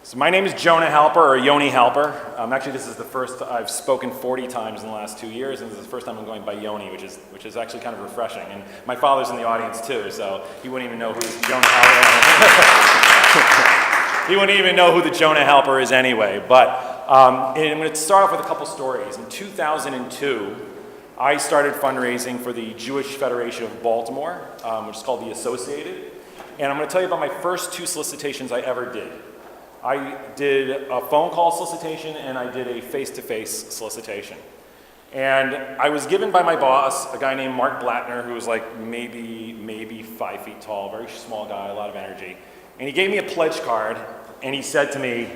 So my name is Jonah Halper, or Yoni Halper. Actually, this is the first I've spoken 40 times in the last 2 years, and this is the first time I'm going by Yoni, which is actually kind of refreshing. And my father's in the audience too, so he wouldn't even know who Jonah Halper is. He wouldn't even know who the Jonah Halper is anyway. But I'm going to start off with a couple stories. In 2002, I started fundraising for the Jewish Federation of Baltimore, which is called the Associated. And I'm going to tell you about my first 2 solicitations I ever did. I did a phone call solicitation and I did a face-to-face solicitation. And I was given by my boss, a guy named Mark Blattner, who was like maybe 5 feet tall, very small guy, a lot of energy. And he gave me a pledge card and he said to me,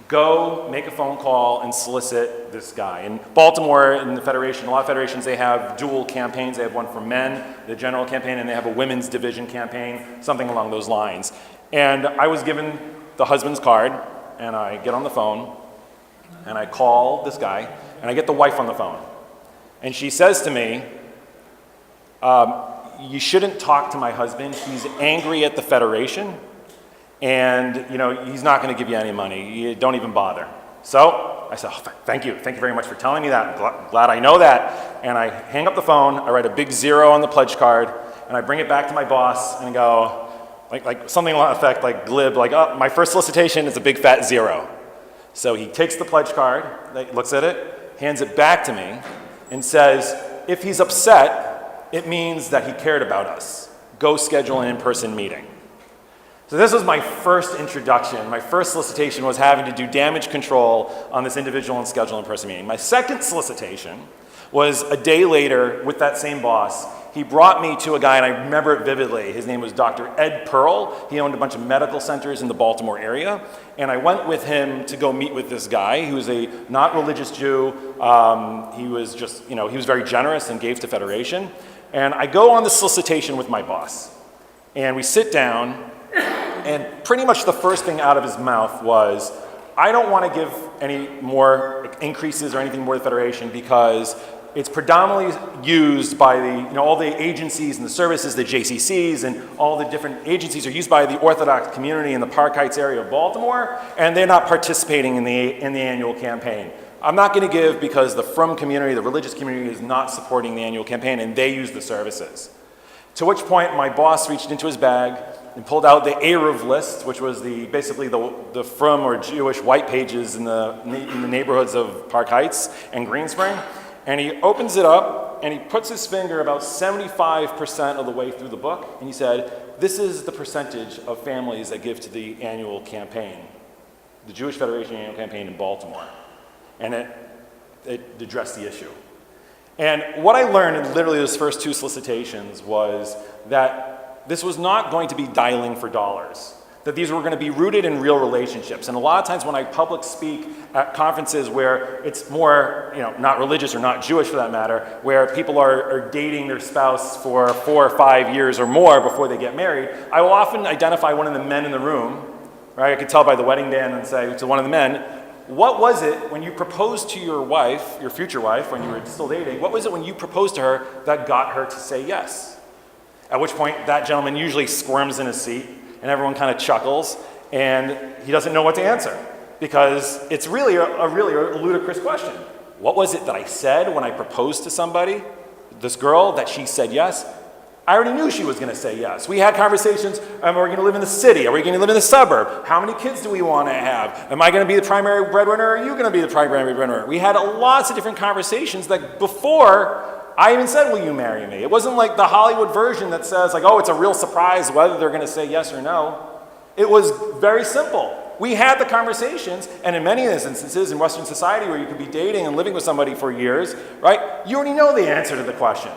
go make a phone call and solicit this guy. In Baltimore, in the Federation, a lot of federations, they have dual campaigns. They have one for men, the general campaign, and they have a women's division campaign, something along those lines. And I was given the husband's card, and I get on the phone, and I call this guy, and I get the wife on the phone. And she says to me, you shouldn't talk to my husband. He's angry at the Federation, and he's not going to give you any money. You don't even bother. So I said, oh, thank you very much for telling me that. I'm glad I know that. And I hang up the phone, I write a big 0 on the pledge card, and I bring it back to my boss, and I go, like something like effect, like glib, like, oh, my first solicitation is a big fat 0. So he takes the pledge card, looks at it, hands it back to me, and says, if he's upset, it means that he cared about us. Go schedule an in-person meeting. So this was my first introduction. My first solicitation was having to do damage control on this individual and schedule an in-person meeting. My second solicitation was a day later with that same boss. He brought me to a guy, and I remember it vividly. His name was Dr. Ed Pearl. He owned a bunch of medical centers in the Baltimore area. And I went with him to go meet with this guy. He was a not religious Jew. He was just, he was very generous and gave to Federation. And I go on the solicitation with my boss. And we sit down, and pretty much the first thing out of his mouth was, I don't want to give any more increases or anything more to the Federation because it's predominantly used by all the agencies and the services, the JCCs, and all the different agencies are used by the Orthodox community in the Park Heights area of Baltimore, and they're not participating in the annual campaign. I'm not going to give because the Frum community, the religious community, is not supporting the annual campaign, and they use the services. To which point, my boss reached into his bag and pulled out the Eruv list, which was basically the Frum or Jewish white pages in the neighborhoods of Park Heights and Greenspring. And he opens it up, and he puts his finger about 75% of the way through the book, and he said, this is the percentage of families that give to the annual campaign, the Jewish Federation annual campaign in Baltimore. And it addressed the issue. And what I learned in literally those first 2 solicitations was that this was not going to be dialing for dollars, that these were going to be rooted in real relationships. And a lot of times when I public speak at conferences where it's more, not religious or not Jewish for that matter, where people are dating their spouse for 4 or 5 years or more before they get married, I will often identify one of the men in the room, right? I could tell by the wedding band and say to one of the men, what was it when you proposed to your wife, your future wife, when you were still dating, what was it when you proposed to her that got her to say yes? At which point that gentleman usually squirms in his seat, and everyone kind of chuckles, and he doesn't know what to answer because it's really a ludicrous question. What was it that I said when I proposed to somebody, this girl, that she said yes? I already knew she was going to say yes. We had conversations, are we going to live in the city? Are we going to live in the suburb? How many kids do we want to have? Am I going to be the primary breadwinner, or are you going to be the primary breadwinner? We had lots of different conversations that before I even said, will you marry me? It wasn't like the Hollywood version that says, oh, it's a real surprise whether they're going to say yes or no. It was very simple. We had the conversations, and in many instances in Western society where you could be dating and living with somebody for years, right, you already know the answer to the question.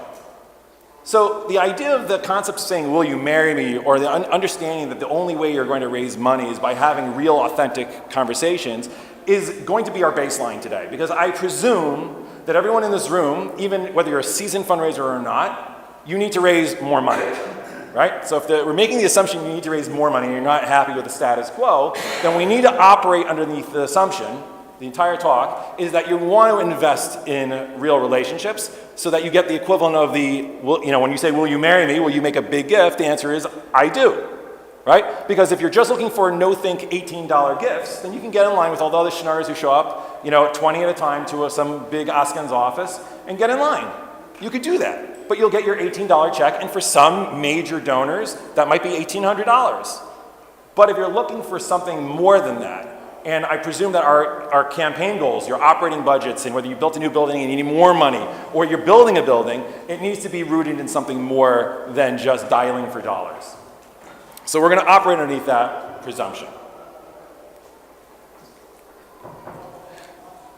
So the idea of the concept of saying, will you marry me, or the understanding that the only way you're going to raise money is by having real, authentic conversations is going to be our baseline today. Because I presume that everyone in this room, even whether you're a seasoned fundraiser or not, you need to raise more money, right? So if we're making the assumption you need to raise more money and you're not happy with the status quo, then we need to operate underneath the assumption, the entire talk, is that you want to invest in real relationships so that you get the equivalent of when you say, will you marry me, will you make a big gift? The answer is, I do, right? Because if you're just looking for no-think $18 gifts, then you can get in line with all the other schnorrers who show up, at 20 at a time to some big Asken's office and get in line. You could do that, but you'll get your $18 check, and for some major donors, that might be $1,800. But if you're looking for something more than that, and I presume that our campaign goals, your operating budgets, and whether you built a new building and you need more money, or you're building a building, it needs to be rooted in something more than just dialing for dollars. So we're going to operate underneath that presumption.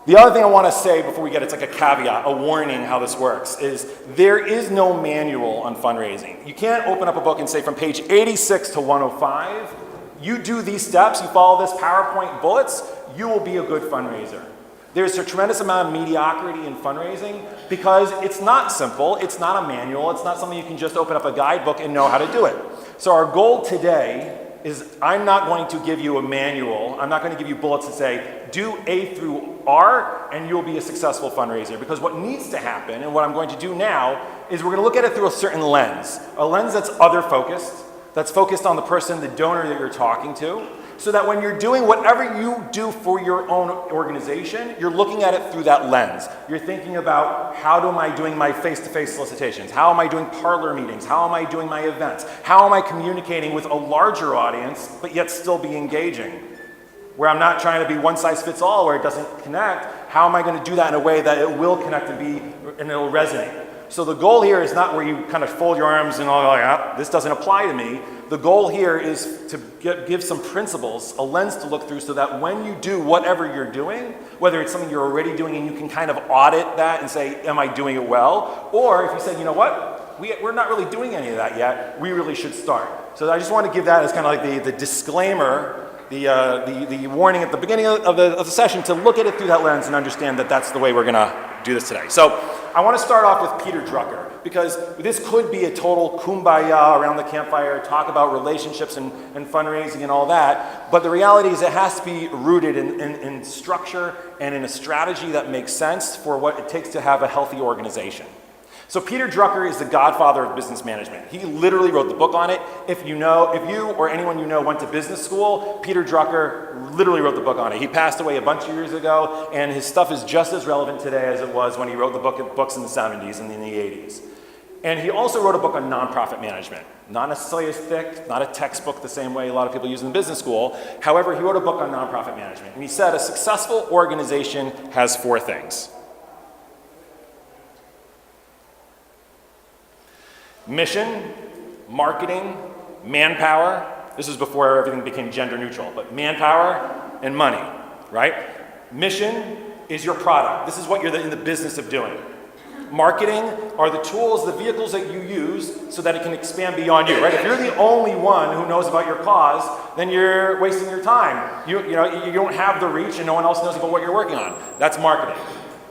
The other thing I want to say before we get it's like a caveat, a warning how this works, is there is no manual on fundraising. You can't open up a book and say from page 86 to 105, you do these steps, you follow this PowerPoint bullets, you will be a good fundraiser. There's a tremendous amount of mediocrity in fundraising because it's not simple, it's not a manual, it's not something you can just open up a guidebook and know how to do it. So our goal today is I'm not going to give you a manual, I'm not going to give you bullets that say do A through R and you'll be a successful fundraiser, because what needs to happen and what I'm going to do now is we're going to look at it through a certain lens, a lens that's other focused, that's focused on the person, the donor that you're talking to, so that when you're doing whatever you do for your own organization, you're looking at it through that lens. You're thinking about how am I doing my face-to-face solicitations? How am I doing parlor meetings? How am I doing my events? How am I communicating with a larger audience, but yet still be engaging? Where I'm not trying to be one size fits all, where it doesn't connect. How am I going to do that in a way that it will connect and it'll resonate? So the goal here is not where you kind of fold your arms and all like, this doesn't apply to me. The goal here is to give some principles, a lens to look through, so that when you do whatever you're doing, whether it's something you're already doing and you can kind of audit that and say, am I doing it well? Or if you say, you know what, we're not really doing any of that yet, we really should start. So I just want to give that as kind of like the disclaimer, the warning at the beginning of the session to look at it through that lens and understand that that's the way we're going to do this today. So I want to start off with Peter Drucker, because this could be a total kumbaya around the campfire, talk about relationships and fundraising and all that, but the reality is it has to be rooted in structure and in a strategy that makes sense for what it takes to have a healthy organization. So Peter Drucker is the godfather of business management. He literally wrote the book on it. If you or anyone you know went to business school, Peter Drucker literally wrote the book on it. He passed away a bunch of years ago, and his stuff is just as relevant today as it was when he wrote the books in the 70s and in the 80s. And he also wrote a book on nonprofit management. Not necessarily as thick, not a textbook the same way a lot of people use in business school. However, he wrote a book on nonprofit management. And he said a successful organization has 4 things. Mission, marketing, manpower. This was before everything became gender neutral, but manpower and money, right? Mission is your product. This is what you're in the business of doing. Marketing are the tools, the vehicles that you use so that it can expand beyond you, right? If you're the only one who knows about your cause, then you're wasting your time. You don't have the reach and no one else knows about what you're working on. That's marketing.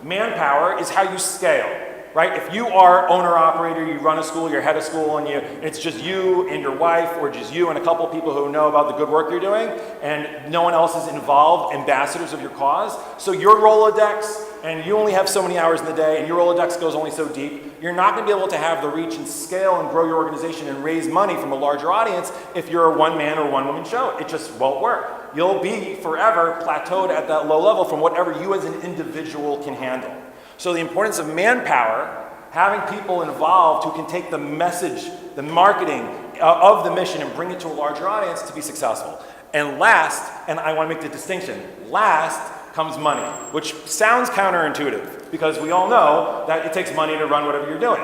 Manpower is how you scale. Right? If you are owner-operator, you run a school, you're head of school, and it's just you and your wife, or just you and a couple people who know about the good work you're doing, and no one else is involved, ambassadors of your cause, so your Rolodex, and you only have so many hours in the day, and your Rolodex goes only so deep, you're not going to be able to have the reach and scale and grow your organization and raise money from a larger audience if you're a one-man or one-woman show. It just won't work. You'll be forever plateaued at that low level from whatever you as an individual can handle. So the importance of manpower, having people involved who can take the message, the marketing of the mission and bring it to a larger audience to be successful. And last, and I want to make the distinction, last comes money, which sounds counterintuitive because we all know that it takes money to run whatever you're doing.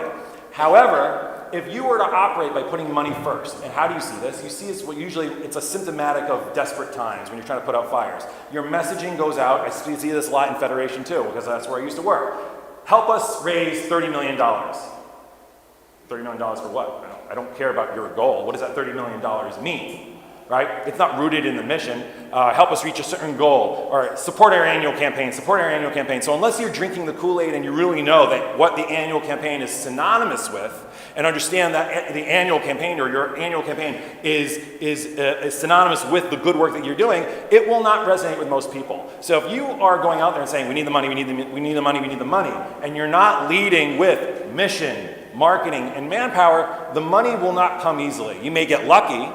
However, if you were to operate by putting money first, and how do you see this? You see it's a symptomatic of desperate times when you're trying to put out fires. Your messaging goes out. I see this a lot in Federation too, because that's where I used to work. Help us raise $30 million. $30 million for what? I don't care about your goal. What does that $30 million mean? Right? It's not rooted in the mission. Help us reach a certain goal, or support our annual campaign, So unless you're drinking the Kool-Aid and you really know that what the annual campaign is synonymous with, and understand that the annual campaign or your annual campaign is synonymous with the good work that you're doing, it will not resonate with most people. So if you are going out there and saying, we need the money, we need the money, and you're not leading with mission, marketing, and manpower, the money will not come easily. You may get lucky,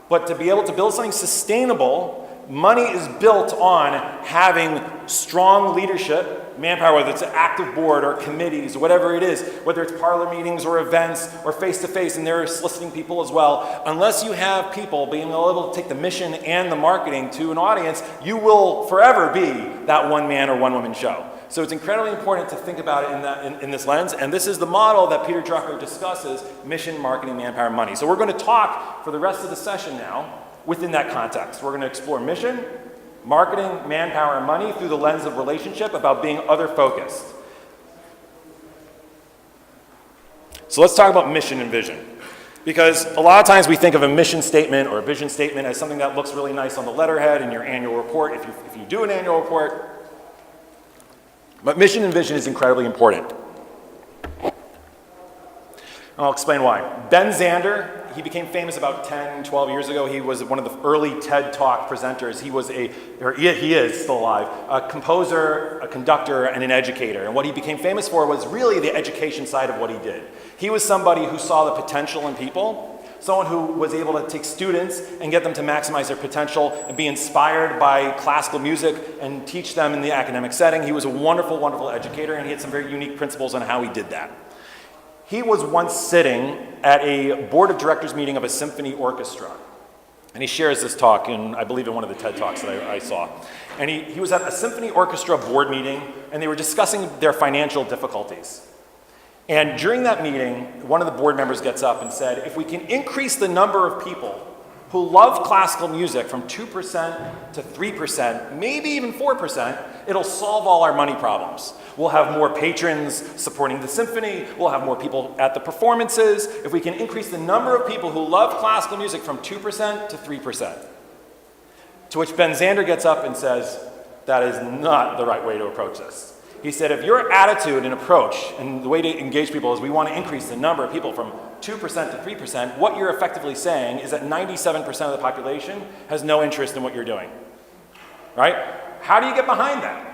But to be able to build something sustainable, money is built on having strong leadership, Manpower, whether it's an active board or committees, whatever it is, whether it's parlor meetings or events or face-to-face, and they're soliciting people as well. Unless you have people being able to take the mission and the marketing to an audience, you will forever be that one-man or one-woman show. So it's incredibly important to think about it in this lens, and this is the model that Peter Drucker discusses, mission, marketing, manpower, money. So we're going to talk for the rest of the session now within that context. We're going to explore mission, marketing, manpower, and money through the lens of relationship, about being other-focused. So let's talk about mission and vision. Because a lot of times we think of a mission statement or a vision statement as something that looks really nice on the letterhead in your annual report, if you do an annual report. But mission and vision is incredibly important. I'll explain why. Ben Zander, he became famous about 10, 12 years ago. He was one of the early TED Talk presenters. He is still alive, a composer, a conductor, and an educator. And what he became famous for was really the education side of what he did. He was somebody who saw the potential in people, someone who was able to take students and get them to maximize their potential and be inspired by classical music and teach them in the academic setting. He was a wonderful, wonderful educator, and he had some very unique principles on how he did that. He was once sitting at a board of directors meeting of a symphony orchestra. And he shares this talk in, I believe, in one of the TED Talks that I saw. And he was at a symphony orchestra board meeting, and they were discussing their financial difficulties. And during that meeting, one of the board members gets up and said, if we can increase the number of people who love classical music from 2% to 3%, maybe even 4%, it'll solve all our money problems. We'll have more patrons supporting the symphony, we'll have more people at the performances, if we can increase the number of people who love classical music from 2% to 3%. To which Ben Zander gets up and says, that is not the right way to approach this. He said, if your attitude and approach and the way to engage people is we want to increase the number of people from 2% to 3%, what you're effectively saying is that 97% of the population has no interest in what you're doing. Right? How do you get behind that?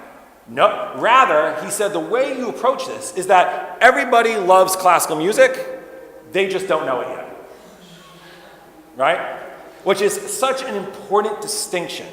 No, rather, he said the way you approach this is that everybody loves classical music, they just don't know it yet. Right? Which is such an important distinction.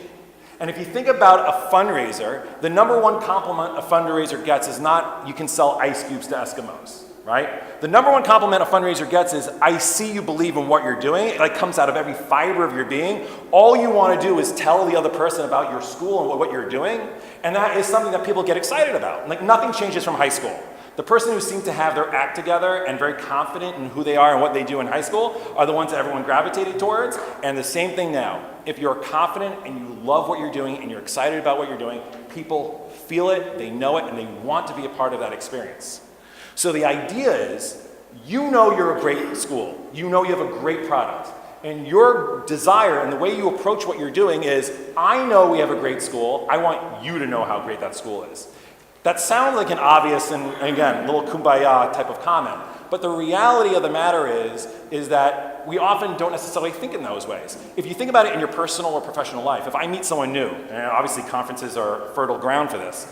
And if you think about a fundraiser, the number one compliment a fundraiser gets is not, you can sell ice cubes to Eskimos, right? The number one compliment a fundraiser gets is, I see you believe in what you're doing. It like comes out of every fiber of your being. All you want to do is tell the other person about your school and what you're doing. And that is something that people get excited about. Like nothing changes from high school. The person who seems to have their act together and very confident in who they are and what they do in high school are the ones that everyone gravitated towards. And the same thing now. If you're confident and you love what you're doing and you're excited about what you're doing, people feel it, they know it, and they want to be a part of that experience. So the idea is, you know you're a great school. You know you have a great product. And your desire and the way you approach what you're doing is, I know we have a great school. I want you to know how great that school is. That sounds like an obvious and again, little kumbaya type of comment. But the reality of the matter is that we often don't necessarily think in those ways. If you think about it in your personal or professional life, if I meet someone new, and obviously conferences are fertile ground for this,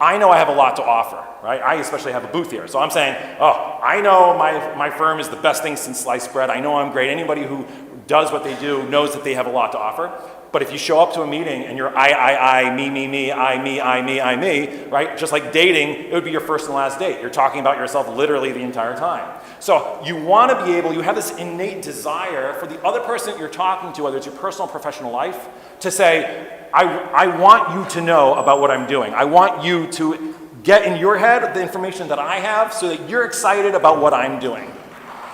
I know I have a lot to offer, right? I especially have a booth here. So I'm saying, oh, I know my firm is the best thing since sliced bread. I know I'm great. Anybody who does what they do knows that they have a lot to offer. But if you show up to a meeting and you're I, me, I, me, right? Just like dating, it would be your first and last date. You're talking about yourself literally the entire time. So you want to be able, you have this innate desire for the other person that you're talking to, whether it's your personal or professional life, to say, I want you to know about what I'm doing. I want you to get in your head the information that I have so that you're excited about what I'm doing.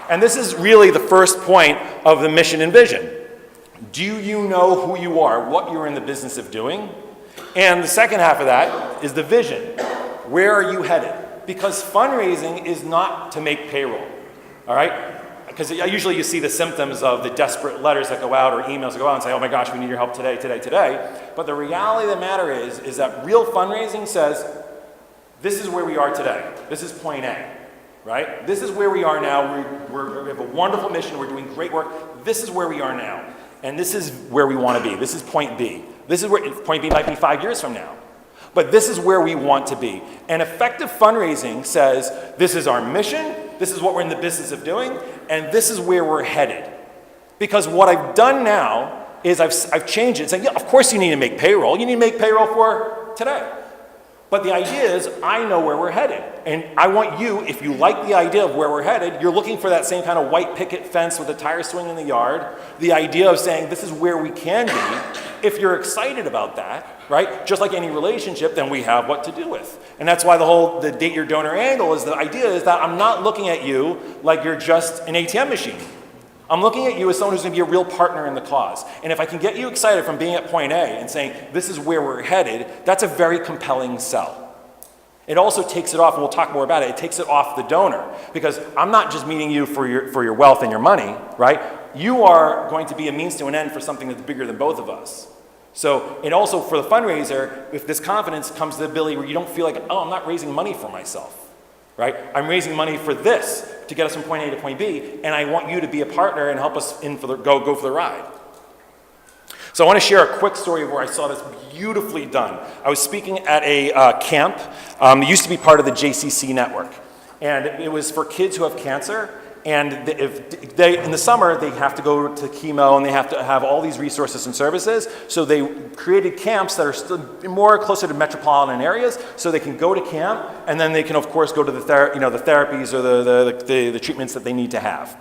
And this is really the first point of the mission and vision. Do you know who you are, what you're in the business of doing? And the second half of that is the vision. Where are you headed? Because fundraising is not to make payroll, all right? Because usually you see the symptoms of the desperate letters that go out or emails that go out and say, oh my gosh, we need your help today, today, today. But the reality of the matter is that real fundraising says, this is where we are today. This is point A, right? This is where we are now. We have a wonderful mission. We're doing great work. This is where we are now. And this is where we want to be. This is point B. This is where point B might be 5 years from now. But this is where we want to be. And effective fundraising says, this is our mission, this is what we're in the business of doing, and this is where we're headed. Because what I've done now is I've changed it, saying, yeah, of course you need to make payroll. You need to make payroll for today. But the idea is, I know where we're headed. And I want you, if you like the idea of where we're headed, you're looking for that same kind of white picket fence with a tire swing in the yard, the idea of saying, this is where we can be. If you're excited about that, right, just like any relationship, then we have what to do with. And that's why the date your donor angle is, the idea is that I'm not looking at you like you're just an ATM machine. I'm looking at you as someone who's going to be a real partner in the cause. And if I can get you excited from being at point A and saying, this is where we're headed, that's a very compelling sell. It also takes it off, and we'll talk more about it, it takes it off the donor. Because I'm not just meeting you for your wealth and your money, right? You are going to be a means to an end for something that's bigger than both of us. So, and also for the fundraiser, with this confidence comes the ability where you don't feel like, oh, I'm not raising money for myself. Right? I'm raising money for this to get us from point A to point B, and I want you to be a partner and help us in for go for the ride. So I want to share a quick story of where I saw this beautifully done. I was speaking at a camp. It used to be part of the JCC network, and it was for kids who have cancer. And if they, in the summer, they have to go to chemo and they have to have all these resources and services. So they created camps that are still more closer to metropolitan areas, so they can go to camp, and then they can, of course, go to the therapies or the treatments that they need to have.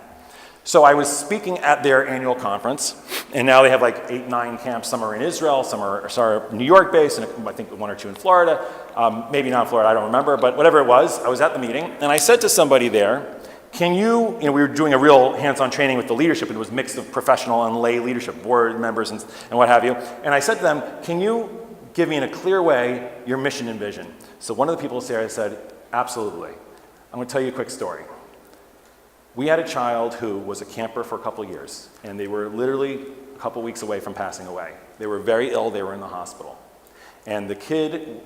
So I was speaking at their annual conference, and now they have like 8, 9 camps. Some are in Israel, some are New York based, and I think 1 or 2 in Florida. Maybe not in Florida, I don't remember, but whatever it was, I was at the meeting, and I said to somebody there, we were doing a real hands-on training with the leadership, and it was a mix of professional and lay leadership, board members and what have you. And I said to them, can you give me in a clear way your mission and vision? So one of the people there said, absolutely. I'm going to tell you a quick story. We had a child who was a camper for a couple of years, and they were literally a couple weeks away from passing away. They were very ill, they were in the hospital. And the kid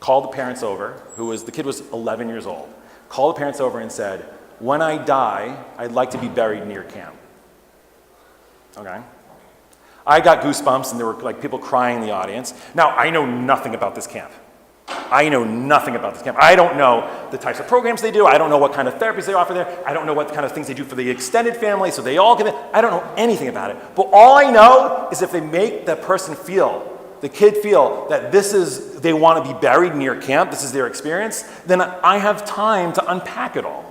called the parents over, the kid was 11 years old, called the parents over and said, when I die, I'd like to be buried near camp. Okay? I got goosebumps, and there were like people crying in the audience. Now, I know nothing about this camp. I know nothing about this camp. I don't know the types of programs they do. I don't know what kind of therapies they offer there. I don't know what kind of things they do for the extended family, so they all give it. I don't know anything about it. But all I know is if they make the person feel, the kid feel that they want to be buried near camp, this is their experience, then I have time to unpack it all.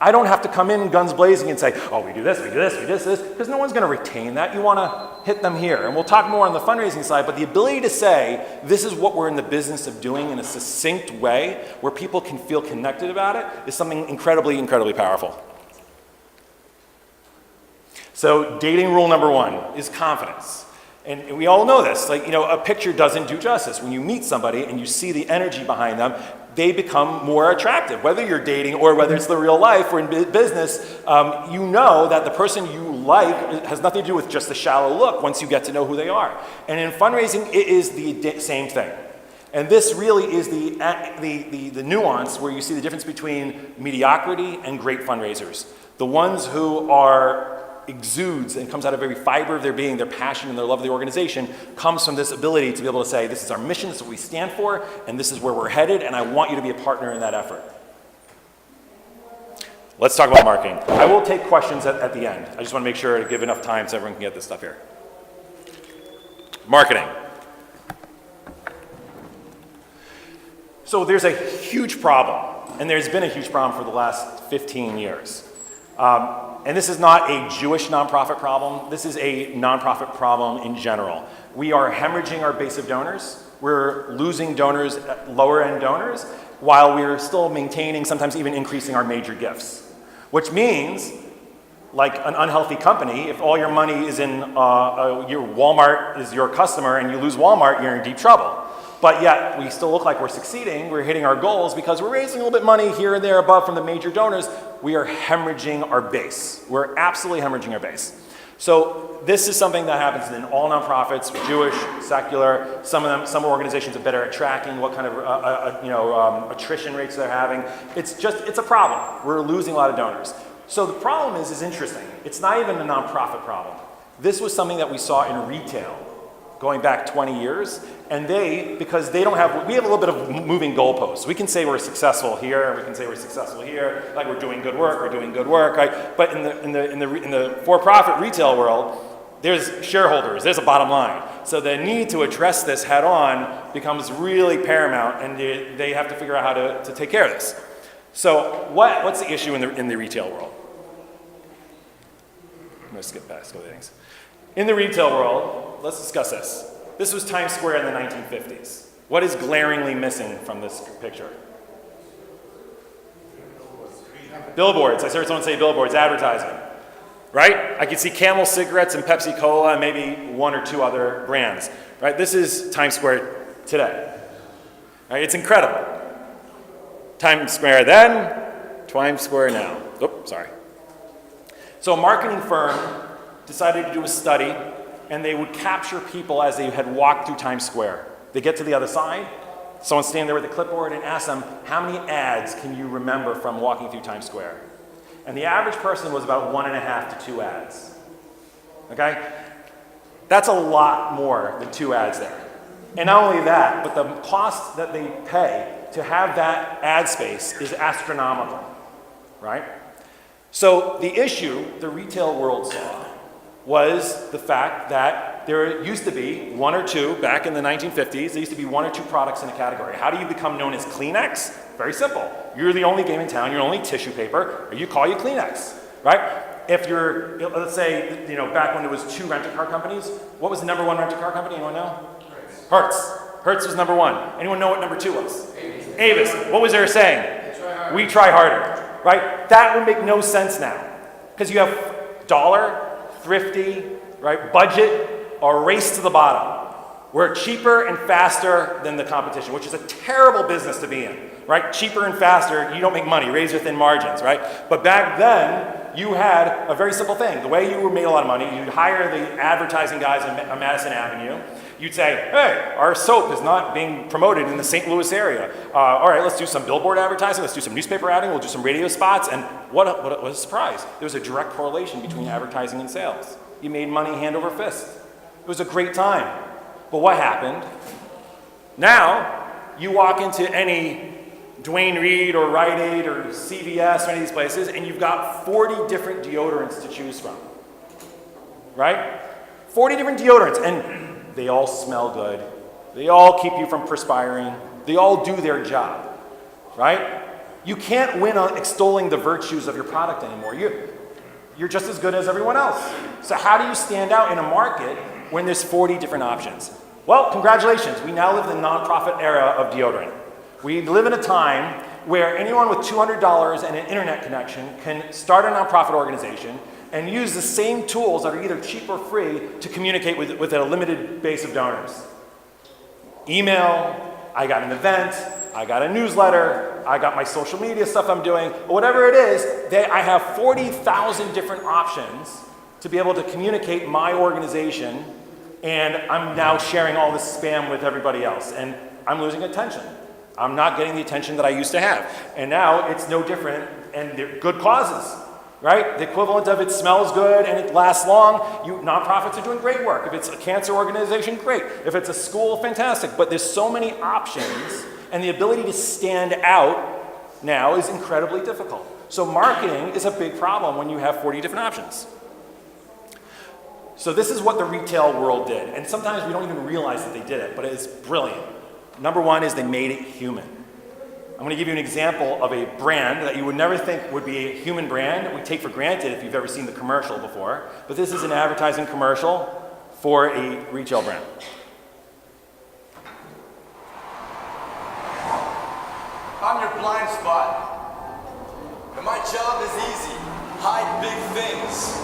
I don't have to come in guns blazing and say, oh, we do this, we do this, we do this, because no one's going to retain that. You want to hit them here. And we'll talk more on the fundraising side, but the ability to say, this is what we're in the business of doing in a succinct way where people can feel connected about it is something incredibly, incredibly powerful. So dating rule number 1 is confidence. And we all know this. A picture doesn't do justice. When you meet somebody and you see the energy behind them, they become more attractive. Whether you're dating or whether it's the real life or in business, you know that the person you like has nothing to do with just the shallow look once you get to know who they are. And in fundraising, it is the same thing. And this really is the nuance where you see the difference between mediocrity and great fundraisers. The ones who are exudes and comes out of every fiber of their being, their passion and their love of the organization, comes from this ability to be able to say, this is our mission, this is what we stand for, and this is where we're headed, and I want you to be a partner in that effort. Let's talk about marketing. I will take questions at the end. I just want to make sure to give enough time so everyone can get this stuff here. Marketing. So there's a huge problem, and there's been a huge problem for the last 15 years. And this is not a Jewish nonprofit problem. This is a nonprofit problem in general. We are hemorrhaging our base of donors. We're losing donors, lower end donors, while we're still maintaining, sometimes even increasing our major gifts. Which means, like an unhealthy company, if all your money is in, your Walmart is your customer and you lose Walmart, you're in deep trouble. But yet, we still look like we're succeeding, we're hitting our goals because we're raising a little bit of money here and there above from the major donors. We are hemorrhaging our base. We're absolutely hemorrhaging our base. So this is something that happens in all nonprofits, Jewish, secular. Some organizations are better at tracking what kind of attrition rates they're having. It's a problem. We're losing a lot of donors. So the problem is interesting. It's not even a nonprofit problem. This was something that we saw in retail going back 20 years, and because we have a little bit of moving goalposts. We can say we're successful here, we can say we're successful here, like we're doing good work, right? But in the for-profit retail world, there's shareholders, there's a bottom line. So the need to address this head on becomes really paramount, and they have to figure out how to take care of this. So what's the issue in the retail world? I'm going to skip past a couple things. In the retail world, let's discuss this. This was Times Square in the 1950s. What is glaringly missing from this picture? Billboards. I heard someone say billboards, advertising. Right? I could see Camel cigarettes and Pepsi Cola and maybe one or two other brands. Right? This is Times Square today. Right? It's incredible. Times Square then, Times Square now. Oops, sorry. So a marketing firm decided to do a study, and they would capture people as they had walked through Times Square. They get to the other side, someone standing there with a clipboard and ask them, how many ads can you remember from walking through Times Square? And the average person was about 1.5 to 2 ads. Okay? That's a lot more than 2 ads there. And not only that, but the cost that they pay to have that ad space is astronomical, right? So the issue the retail world saw was the fact that there used to be 1 or 2, back in the 1950s, there used to be 1 or 2 products in a category. How do you become known as Kleenex? Very simple. You're the only game in town, you're only tissue paper, or you call you Kleenex, right? If you're, let's say, back when there was 2 rent-a-car companies, what was the number 1 rent-a-car company? Anyone know? Hertz. Hertz was number 1. Anyone know what number 2 was? Avis. What was there saying? We try harder, right? That would make no sense now, because you have dollar, thrifty, right, budget, or race to the bottom. We're cheaper and faster than the competition, which is a terrible business to be in, right? Cheaper and faster, you don't make money, raise your thin margins, right? But back then, you had a very simple thing. The way you made a lot of money, you'd hire the advertising guys on Madison Avenue. You'd say, hey, our soap is not being promoted in the St. Louis area. All right, let's do some billboard advertising, let's do some newspaper adding, we'll do some radio spots, and what a surprise. There was a direct correlation between advertising and sales. You made money hand over fist. It was a great time. But what happened? Now, you walk into any Dwayne Reed or Rite Aid or CVS or any of these places, and you've got 40 different deodorants to choose from, right? 40 different deodorants, and they all smell good. They all keep you from perspiring. They all do their job, right? You can't win on extolling the virtues of your product anymore. You're just as good as everyone else. So how do you stand out in a market when there's 40 different options? Well, congratulations. We now live in the nonprofit era of deodorant. We live in a time where anyone with $200 and an internet connection can start a nonprofit organization and use the same tools that are either cheap or free to communicate with a limited base of donors. Email, I got an event, I got a newsletter, I got my social media stuff I'm doing, whatever it is, I have 40,000 different options to be able to communicate my organization, and I'm now sharing all this spam with everybody else, and I'm losing attention. I'm not getting the attention that I used to have. And now it's no different, and they're good causes, right? The equivalent of it smells good and it lasts long. Nonprofits are doing great work. If it's a cancer organization, great. If it's a school, fantastic. But there's so many options, and the ability to stand out now is incredibly difficult. So marketing is a big problem when you have 40 different options. So this is what the retail world did. And sometimes we don't even realize that they did it, but it's brilliant. Number 1 is they made it human. I'm going to give you an example of a brand that you would never think would be a human brand that we take for granted if you've ever seen the commercial before. But this is an advertising commercial for a retail brand. I'm your blind spot. And my job is easy. Hide big things.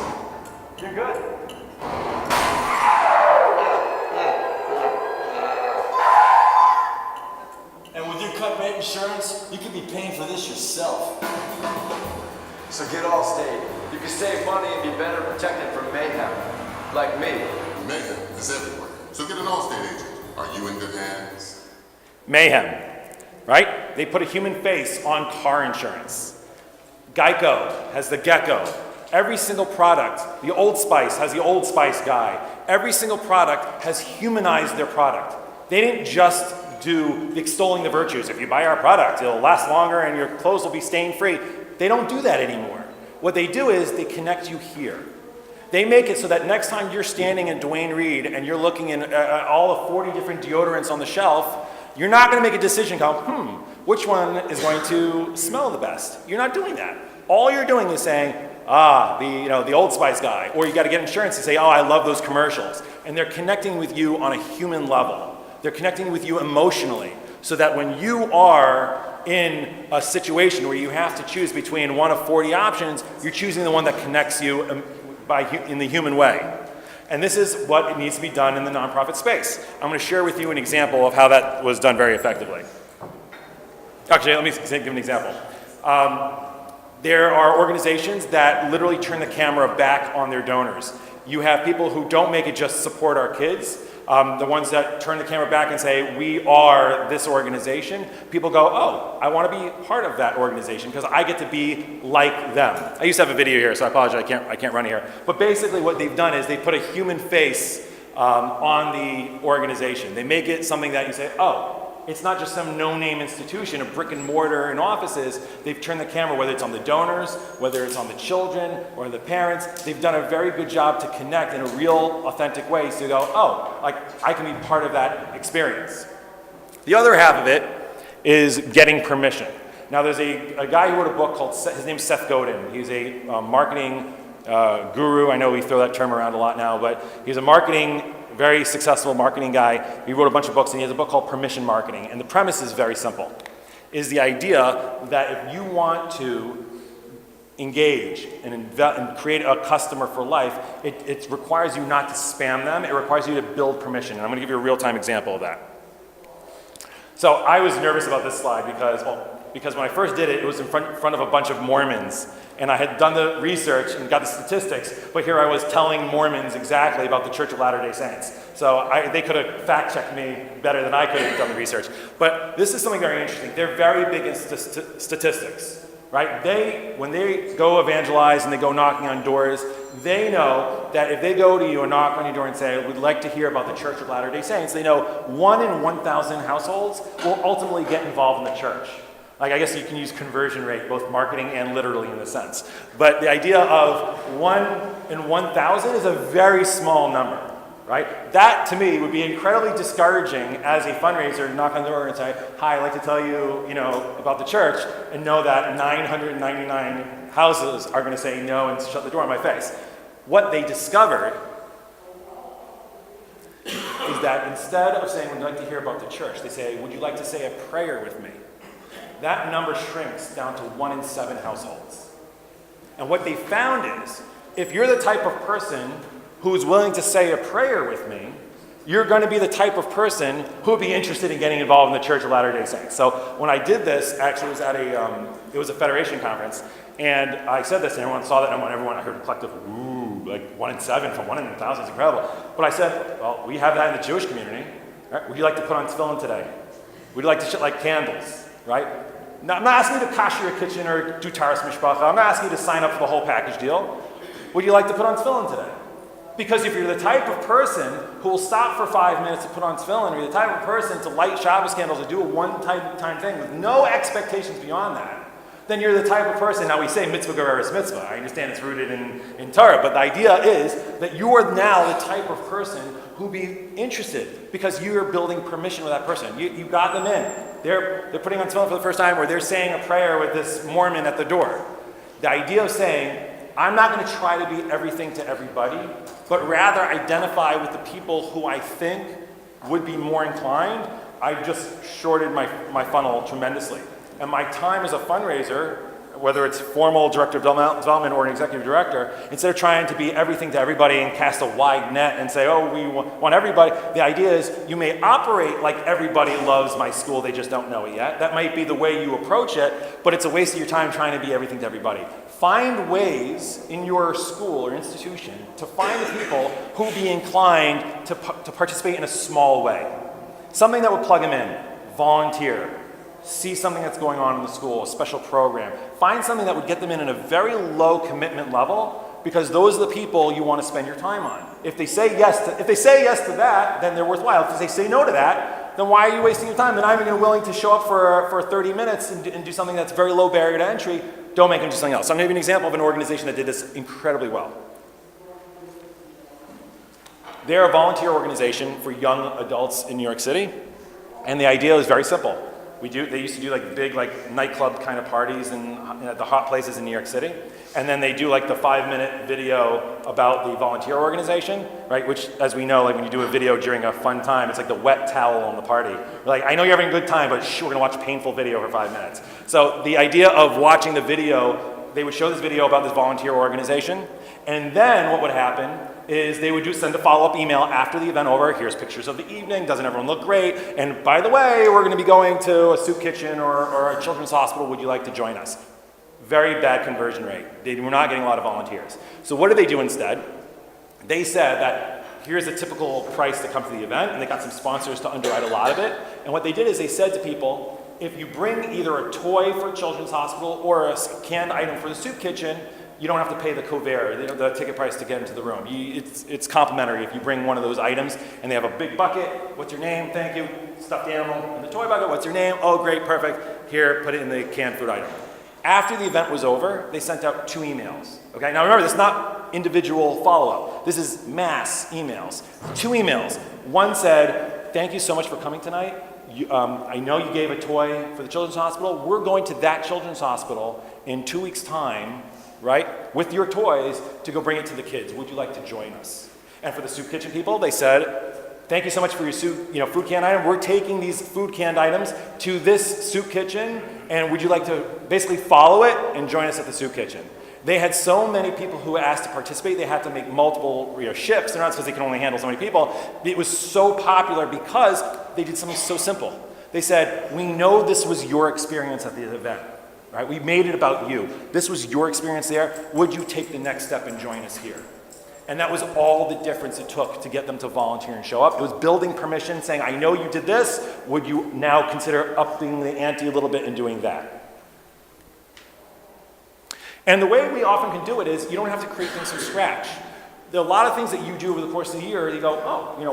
You're good. And with your cut rate insurance, you could be paying for this yourself. So get Allstate. You can save money and be better protected from mayhem. Like me. Maven is everywhere. So get an Allstate agent. Are you in good hands? Mayhem, right? They put a human face on car insurance. Geico has the gecko. Every single product, the Old Spice has the Old Spice guy. Every single product has humanized their product. They didn't just do the extolling the virtues. If you buy our product, it'll last longer and your clothes will be stain-free. They don't do that anymore. What they do is they connect you here. They make it so that next time you're standing in Duane Reade and you're looking at all the 40 different deodorants on the shelf, you're not going to make a decision called, which one is going to smell the best? You're not doing that. All you're doing is saying, the Old Spice guy, or you got to get insurance and say, I love those commercials. And they're connecting with you on a human level. They're connecting with you emotionally, so that when you are in a situation where you have to choose between one of 40 options, you're choosing the one that connects you in the human way. And this is what needs to be done in the nonprofit space. I'm going to share with you an example of how that was done very effectively. Actually, let me give an example. There are organizations that literally turn the camera back on their donors. You have people who don't make it just support our kids. The ones that turn the camera back and say, we are this organization, people go, I want to be part of that organization because I get to be like them. I used to have a video here, so I apologize, I can't run it here. But basically what they've done is they put a human face on the organization. They make it something that you say, it's not just some no-name institution, a brick and mortar and offices. They've turned the camera, whether it's on the donors, whether it's on the children or the parents. They've done a very good job to connect in a real, authentic way so you go, I can be part of that experience. The other half of it is getting permission. Now there's a guy who wrote a book called, his name's Seth Godin. He's a marketing guru. I know we throw that term around a lot now, but he's a very successful marketing guy. He wrote a bunch of books, and he has a book called Permission Marketing. And the premise is very simple. Is the idea that if you want to engage and create a customer for life, it requires you not to spam them. It requires you to build permission. And I'm going to give you a real-time example of that. So I was nervous about this slide because when I first did it, it was in front of a bunch of Mormons. And I had done the research and got the statistics, but here I was telling Mormons exactly about the Church of Latter-day Saints. So they could have fact-checked me better than I could have done the research. But this is something very interesting. They're very big in statistics, right? When they go evangelize and they go knocking on doors, they know that if they go to you and knock on your door and say, we'd like to hear about the Church of Latter-day Saints, they know 1 in 1,000 households will ultimately get involved in the church. I guess you can use conversion rate, both marketing and literally in the sense. But the idea of 1 in 1,000 is a very small number, right? That, to me, would be incredibly discouraging as a fundraiser to knock on the door and say, hi, I'd like to tell you, about the church, and know that 999 houses are going to say no and shut the door in my face. What they discovered is that instead of saying, would you like to hear about the church, they say, would you like to say a prayer with me? That number shrinks down to 1 in 7 households. And what they found is, if you're the type of person who's willing to say a prayer with me, you're going to be the type of person who would be interested in getting involved in the Church of Latter-day Saints. So when I did this, actually it was at it was a Federation conference, and I said this, and everyone saw that, and I heard a collective, ooh, like 1 in 7 from 1 in 1,000 is incredible. But I said, well, we have that in the Jewish community. Right? Would you like to put on tefillin today? Would you like to light candles? Right? Now, I'm not asking you to kasher your kitchen or do taras mishpacha. I'm not asking you to sign up for the whole package deal. Would you like to put on tefillin today? Because if you're the type of person who will stop for 5 minutes to put on tefillin, or you're the type of person to light Shabbos candles or do a one-time thing with no expectations beyond that, then you're the type of person, now we say mitzvah gereres mitzvah. I understand it's rooted in Torah, but the idea is that you are now the type of person who'll be interested because you're building permission with that person. You got them in. They're putting on tefillin for the first time, or they're saying a prayer with this Mormon at the door. The idea of saying, I'm not going to try to be everything to everybody, but rather identify with the people who I think would be more inclined, I've just shorted my funnel tremendously. And my time as a fundraiser, whether it's formal director of development or an executive director, instead of trying to be everything to everybody and cast a wide net and say, we want everybody, the idea is you may operate like everybody loves my school, they just don't know it yet. That might be the way you approach it, but it's a waste of your time trying to be everything to everybody. Find ways in your school or institution to find the people who will be inclined to participate in a small way. Something that would plug them in. Volunteer. see something that's going on in the school, a special program. Find something that would get them in a very low commitment level, because those are the people you want to spend your time on. If they say yes to that, then they're worthwhile. If they say no to that, then why are you wasting your time? They're not even willing to show up for 30 minutes and do something that's very low barrier to entry. Don't make them do something else. So I'm going to give you an example of an organization that did this incredibly well. They're a volunteer organization for young adults in New York City, and the idea is very simple. They used to do like big nightclub kind of parties at the hot places in New York City, and then they do like the 5-minute video about the volunteer organization, right? Which, as we know, like when you do a video during a fun time, it's like the wet towel on the party. Like, I know you're having a good time, but we're gonna watch a painful video for 5 minutes. So the idea of watching the video, they would show this video about this volunteer organization, and then what would happen is they would send a follow-up email after the event over. Here's pictures of the evening. Doesn't everyone look great? And by the way, we're going to be going to a soup kitchen or a children's hospital. Would you like to join us? Very bad conversion rate. They were not getting a lot of volunteers. So what did they do instead? They said that here's a typical price to come to the event, and they got some sponsors to underwrite a lot of it. And what they did is they said to people, if you bring either a toy for a children's hospital or a canned item for the soup kitchen, you don't have to pay the cover, the ticket price to get into the room. It's complimentary if you bring one of those items, and they have a big bucket. What's your name? Thank you. Stuffed animal in the toy bucket. What's your name? Oh, great, perfect. Here, put it in the canned food item. After the event was over, they sent out 2 emails. Okay, now remember, this is not individual follow-up. This is mass emails. 2 emails. One said, thank you so much for coming tonight. I know you gave a toy for the children's hospital. We're going to that children's hospital in 2 weeks' time, right, with your toys to go bring it to the kids. Would you like to join us? And for the soup kitchen people, they said, thank you so much for your food can item. We're taking these food canned items to this soup kitchen, and would you like to basically follow it and join us at the soup kitchen? They had so many people who asked to participate, they had to make multiple shifts. They're not because they can only handle so many people. It was so popular because they did something so simple. They said, we know this was your experience at the event. Right? We made it about you. This was your experience there. Would you take the next step and join us here? And that was all the difference it took to get them to volunteer and show up. It was building permission, saying, I know you did this. Would you now consider upping the ante a little bit and doing that? And the way we often can do it is you don't have to create things from scratch. There are a lot of things that you do over the course of the year. You go,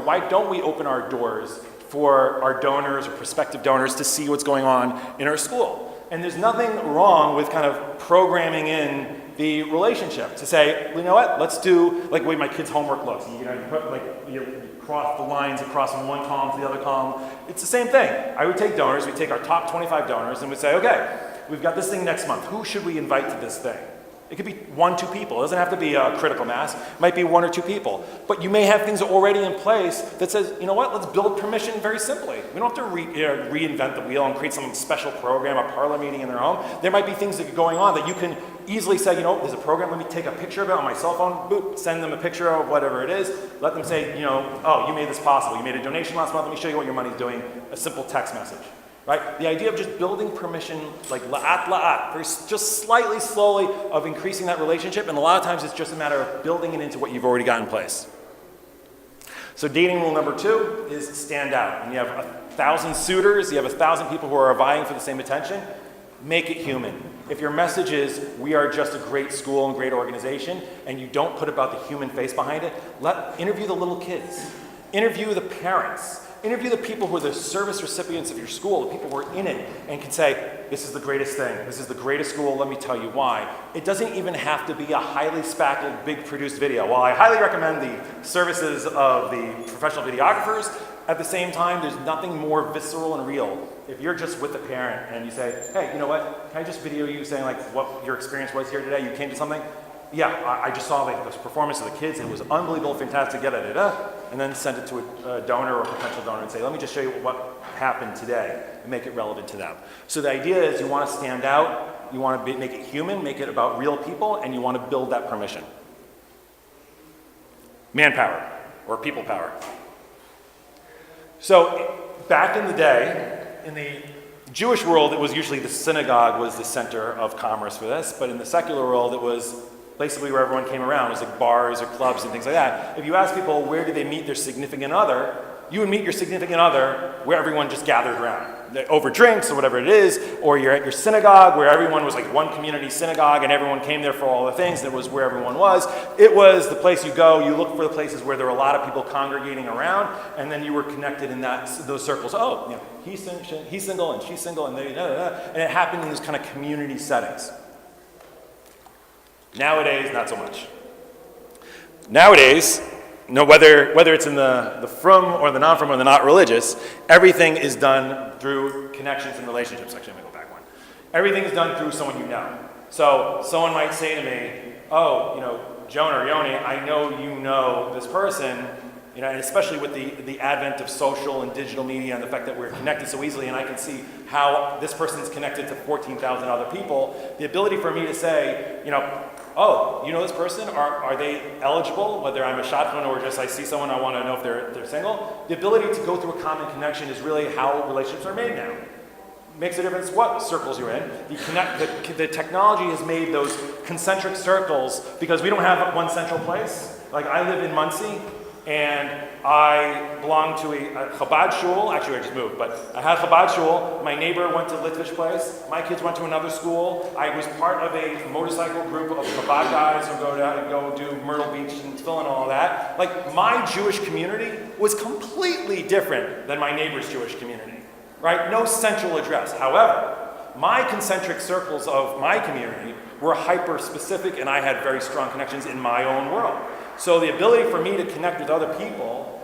why don't we open our doors for our donors or prospective donors to see what's going on in our school? And there's nothing wrong with kind of programming in the relationship to say, you know what, let's do like the way my kid's homework looks. You put you cross the lines across from one column to the other column. It's the same thing. I would take donors, we'd take our top 25 donors and we'd say, okay, we've got this thing next month. Who should we invite to this thing? It could be 1, 2 people. It doesn't have to be a critical mass. It might be 1 or 2 people. But you may have things already in place that says, you know what, let's build permission very simply. We don't have to reinvent the wheel and create some special program, a parlor meeting in their home. There might be things that are going on that you can easily say, there's a program, let me take a picture of it on my cell phone, boop, send them a picture of whatever it is. Let them say, oh, you made this possible. You made a donation last month. Let me show you what your money's doing. A simple text message. Right? The idea of just building permission, like la'at, just slightly, slowly, of increasing that relationship, and a lot of times it's just a matter of building it into what you've already got in place. So dating rule number 2 is stand out. When you have 1,000 suitors, you have 1,000 people who are vying for the same attention, make it human. If your message is, we are just a great school and great organization, and you don't put about the human face behind it, interview the little kids. Interview the parents. Interview the people who are the service recipients of your school, the people who are in it, and can say, this is the greatest thing, this is the greatest school, let me tell you why. It doesn't even have to be a highly spackled, big produced video. While I highly recommend the services of the professional videographers, at the same time, there's nothing more visceral and real. If you're just with a parent and you say, hey, you know what, can I just video you saying like what your experience was here today, you came to something? Yeah, I just saw the performance of the kids, and it was unbelievable, fantastic, and then send it to a donor or a potential donor and say, let me just show you what happened today and make it relevant to them. So the idea is you want to stand out, you want to make it human, make it about real people, and you want to build that permission. Manpower, or people power. So back in the day, in the Jewish world, it was usually the synagogue was the center of commerce for this, but in the secular world, it was basically where everyone came around. It was like bars or clubs and things like that. If you ask people where do they meet their significant other, You would meet your significant other where everyone just gathered around, over drinks or whatever it is, or you're at your synagogue where everyone was like one community synagogue and everyone came there for all the things. That was where everyone was. It was the place you go. You look for the places where there were a lot of people congregating around, and then you were connected in those circles. Oh, you know, he's single and she's single, and and it happened in these kind of community settings. Nowadays, not so much. Nowadays, whether it's in the frum or the non-frum or the not religious, everything is done through connections and relationships. Actually, I'm going to go back one. Everything is done through someone you know. So someone might say to me, oh, you know, Jonah or Yoni, I know you know this person, you know, and especially with the advent of social and digital media and the fact that we're connected so easily, and I can see how this person's connected to 14,000 other people, the ability for me to say, you know, oh, you know this person? Are they eligible? Whether I'm a shotgun or just I see someone, I want to know if they're single. The ability to go through a common connection is really how relationships are made now. Makes a difference what circles you're in. The technology has made those concentric circles because we don't have one central place. Like I live in Muncie, and I belong to a Chabad shul. Actually, I just moved, but I had Chabad shul. My neighbor went to Litvich place. My kids went to another school. I was part of a motorcycle group of Chabad guys who go down and go do Myrtle Beach and Tefillin and all that. Like my Jewish community was completely different than my neighbor's Jewish community, right? No central address. However, my concentric circles of my community were hyper-specific, and I had very strong connections in my own world. So the ability for me to connect with other people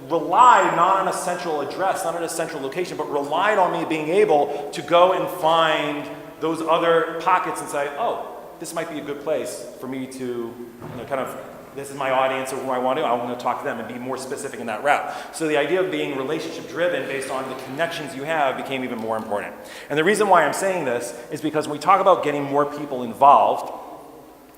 relied not on a central address, not on a central location, but relied on me being able to go and find those other pockets and say, oh, this might be a good place for me to, you know, kind of, this is my audience or who I want to talk to them and be more specific in that route. So the idea of being relationship driven based on the connections you have became even more important. And the reason why I'm saying this is because when we talk about getting more people involved,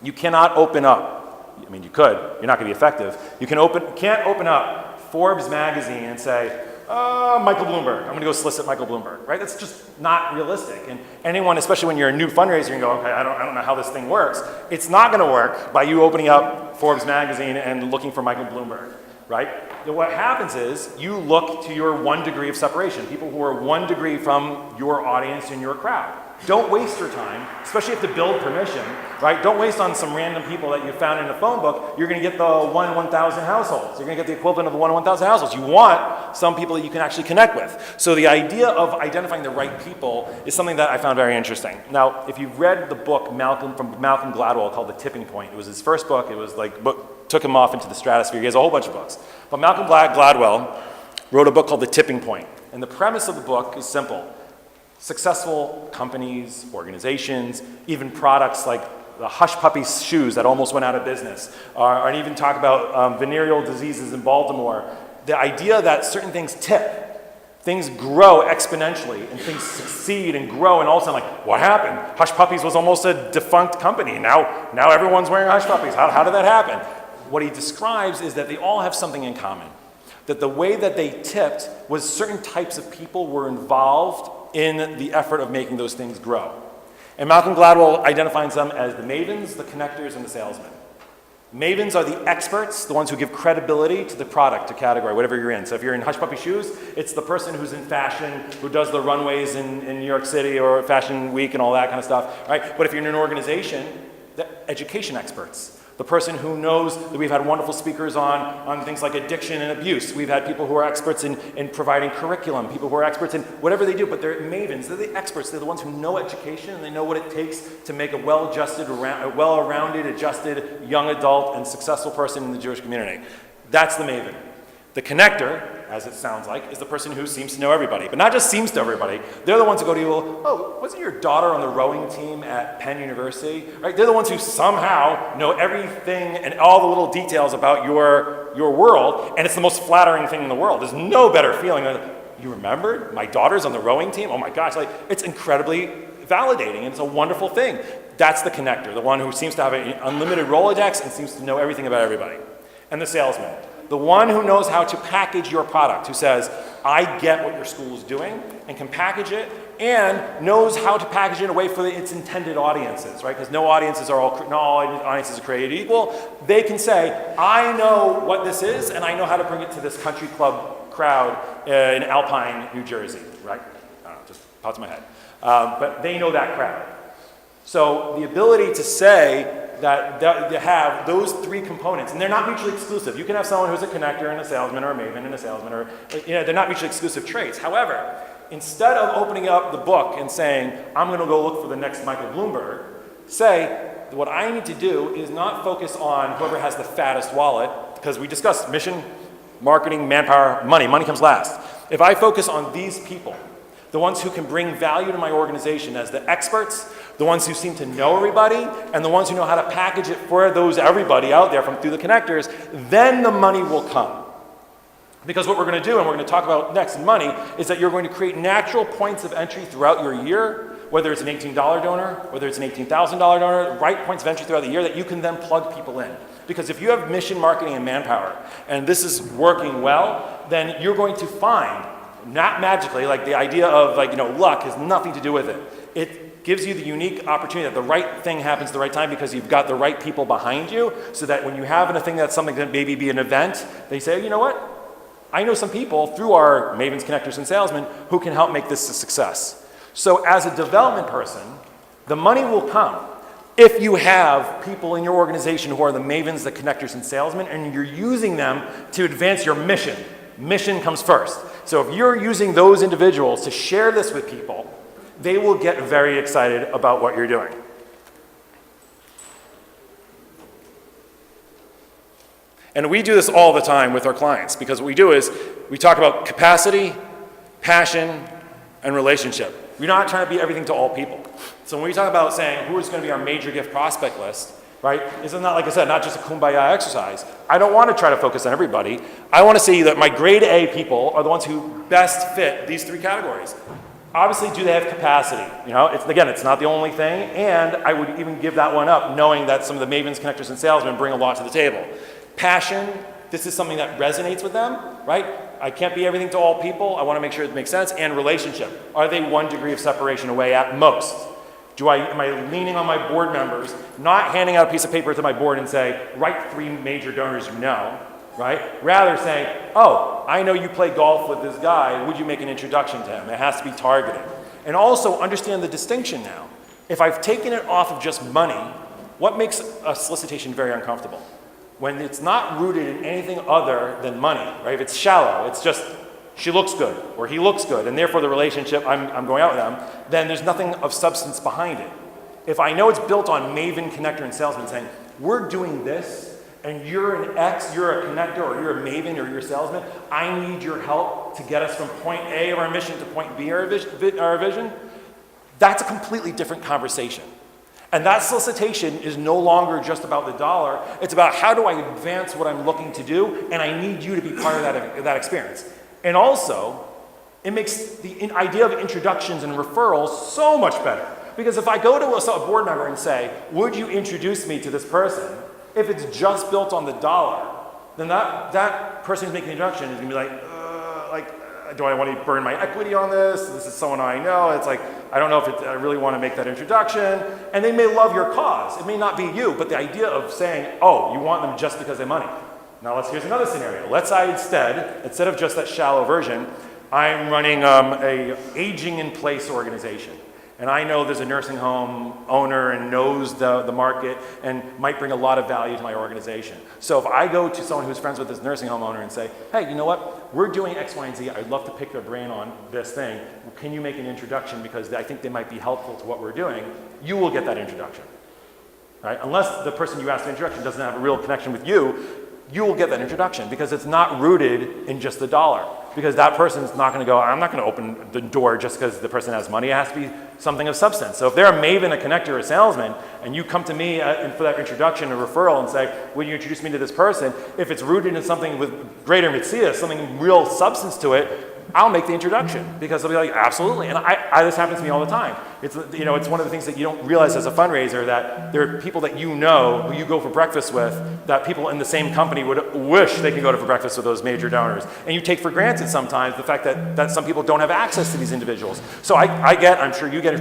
you cannot open up. I mean, you could. You're not going to be effective. You can't open up Forbes magazine and say, Michael Bloomberg. I'm going to go solicit Michael Bloomberg, right? That's just not realistic. And anyone, especially when you're a new fundraiser, and go, okay, I don't know how this thing works. It's not going to work by you opening up Forbes magazine and looking for Michael Bloomberg, right? And what happens is you look to your 1 degree of separation, people who are 1 degree from your audience and your crowd. Don't waste your time, especially if you have to build permission, right? Don't waste on some random people that you found in a phone book. You're going to get the 1 in 1,000 households. You're going to get the equivalent of the 1 in 1,000 households. You want some people that you can actually connect with. So the idea of identifying the right people is something that I found very interesting. Now, if you've read the book from Malcolm Gladwell called The Tipping Point, it was his first book. It was like took him off into the stratosphere. He has a whole bunch of books. But Malcolm Gladwell wrote a book called The Tipping Point. And the premise of the book is simple. Successful companies, organizations, even products like the Hush Puppy shoes that almost went out of business, and even talk about venereal diseases in Baltimore. The idea that certain things tip, things grow exponentially, and things succeed and grow, and all of a sudden, like, what happened? Hush Puppies was almost a defunct company. Now everyone's wearing Hush Puppies. How did that happen? What he describes is that they all have something in common. That the way that they tipped was certain types of people were involved in the effort of making those things grow. And Malcolm Gladwell identifies them as the mavens, the connectors, and the salesmen. Mavens are the experts, the ones who give credibility to the product, to category, whatever you're in. So if you're in Hush Puppy shoes, it's the person who's in fashion, who does the runways in New York City or Fashion Week and all that kind of stuff, right? But if you're in an organization, the education experts. The person who knows that we've had wonderful speakers on things like addiction and abuse. We've had people who are experts in providing curriculum, people who are experts in whatever they do, but they're mavens. They're the experts. They're the ones who know education, and they know what it takes to make a well-rounded, adjusted, young adult and successful person in the Jewish community. That's the maven. The connector, as it sounds like, is the person who seems to know everybody. But not just seems to everybody. They're the ones who go to you, oh, wasn't your daughter on the rowing team at Penn University? Right? They're the ones who somehow know everything and all the little details about your world, and it's the most flattering thing in the world. There's no better feeling than, you remembered? My daughter's on the rowing team? Oh my gosh, like, it's incredibly validating, and it's a wonderful thing. That's the connector, the one who seems to have an unlimited Rolodex and seems to know everything about everybody. And the salesman. the one who knows how to package your product, who says, I get what your school is doing and can package it, and knows how to package it in a way for its intended audiences, right? Because no all audiences are created equal. They can say, I know what this is, and I know how to bring it to this country club crowd in Alpine, New Jersey, right? Just pops in my head. But they know that crowd. So the ability to say that they have those three components, and they're not mutually exclusive. You can have someone who's a connector and a salesman, or a Maven and a salesman, or they're not mutually exclusive traits. However, instead of opening up the book and saying, I'm going to go look for the next Michael Bloomberg, say, what I need to do is not focus on whoever has the fattest wallet, because we discussed mission, marketing, manpower, money. Money comes last. If I focus on these people, the ones who can bring value to my organization as the experts, the ones who seem to know everybody, and the ones who know how to package it for everybody out there through the connectors, then the money will come. Because what we're going to do, and we're going to talk about next in money, is that you're going to create natural points of entry throughout your year, whether it's an $18 donor, whether it's an $18,000 donor, right points of entry throughout the year that you can then plug people in. Because if you have mission, marketing, and manpower, and this is working well, then you're going to find, not magically, like the idea of luck has nothing to do with it. It gives you the unique opportunity that the right thing happens at the right time because you've got the right people behind you, so that when you have a thing that's something that maybe be an event, they say, you know what? I know some people through our Mavens, Connectors, and Salesmen who can help make this a success. So as a development person, the money will come if you have people in your organization who are the Mavens, the Connectors, and Salesmen, and you're using them to advance your mission. Mission comes first. So if you're using those individuals to share this with people, they will get very excited about what you're doing. And we do this all the time with our clients, because what we do is we talk about capacity, passion, and relationship. We're not trying to be everything to all people. So when we talk about saying who is going to be our major gift prospect list, right, it's not, like I said, not just a kumbaya exercise. I don't want to try to focus on everybody. I want to see that my grade A people are the ones who best fit these three categories. Obviously, do they have capacity? It's not the only thing, and I would even give that one up, knowing that some of the Mavens, Connectors, and Salesmen bring a lot to the table. Passion, this is something that resonates with them, right? I can't be everything to all people. I want to make sure it makes sense. And relationship, are they 1 degree of separation away at most? Am I leaning on my board members, not handing out a piece of paper to my board and say, write 3 major donors you know, right? Rather saying, oh, I know you play golf with this guy. Would you make an introduction to him? It has to be targeted. And also understand the distinction now. If I've taken it off of just money, what makes a solicitation very uncomfortable? When it's not rooted in anything other than money, right? If it's shallow, it's just, she looks good, or he looks good, and therefore the relationship, I'm going out with them, then there's nothing of substance behind it. If I know it's built on Maven, Connector, and Salesman saying, we're doing this, and you're an X, you're a connector, or you're a Maven, or you're a salesman, I need your help to get us from point A of our mission to point B of our vision, that's a completely different conversation. And that solicitation is no longer just about the dollar, it's about how do I advance what I'm looking to do, and I need you to be part of that experience. And also, it makes the idea of introductions and referrals so much better. Because if I go to a board member and say, would you introduce me to this person? If it's just built on the dollar, then that person who's making the introduction is going to be like, do I want to burn my equity on this? This is someone I know. It's like, I don't know if I really want to make that introduction. And they may love your cause. It may not be you, but the idea of saying, oh, you want them just because they have money. Now here's another scenario. Let's say instead of just that shallow version, I'm running a aging in place organization. And I know there's a nursing home owner and knows the market and might bring a lot of value to my organization. So if I go to someone who's friends with this nursing home owner and say, hey, you know what? We're doing X, Y, and Z. I'd love to pick their brain on this thing. Can you make an introduction because I think they might be helpful to what we're doing? You will get that introduction. Right? Unless the person you ask for introduction doesn't have a real connection with you, you will get that introduction because it's not rooted in just the dollar. Because that person's not going to go, I'm not going to open the door just because the person has money. It has to be something of substance. So if they're a Maven, a connector, or a salesman, and you come to me for that introduction, a referral, and say, will you introduce me to this person? If it's rooted in something with greater mitzvah, something real substance to it, I'll make the introduction because they'll be like, absolutely. And this happens to me all the time. It's, it's one of the things that you don't realize as a fundraiser, that there are people that you know who you go for breakfast with, that people in the same company would wish they could go for breakfast with those major donors. And you take for granted sometimes the fact that some people don't have access to these individuals. So I'm sure you get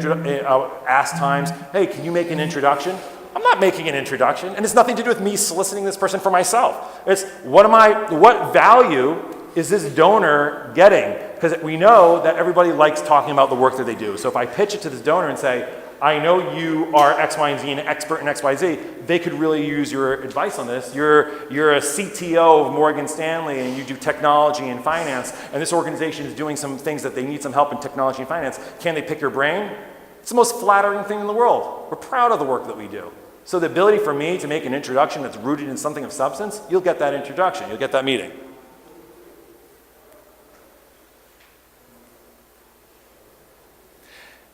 asked times, hey, can you make an introduction? I'm not making an introduction, and it's nothing to do with me soliciting this person for myself. It's what value is this donor getting? Because we know that everybody likes talking about the work that they do. So if I pitch it to this donor and say, I know you are X, Y, and Z, an expert in X, Y, Z, they could really use your advice on this. You're a CTO of Morgan Stanley and you do technology and finance, and this organization is doing some things that they need some help in technology and finance. Can they pick your brain? It's the most flattering thing in the world. We're proud of the work that we do. So the ability for me to make an introduction that's rooted in something of substance, you'll get that introduction, you'll get that meeting.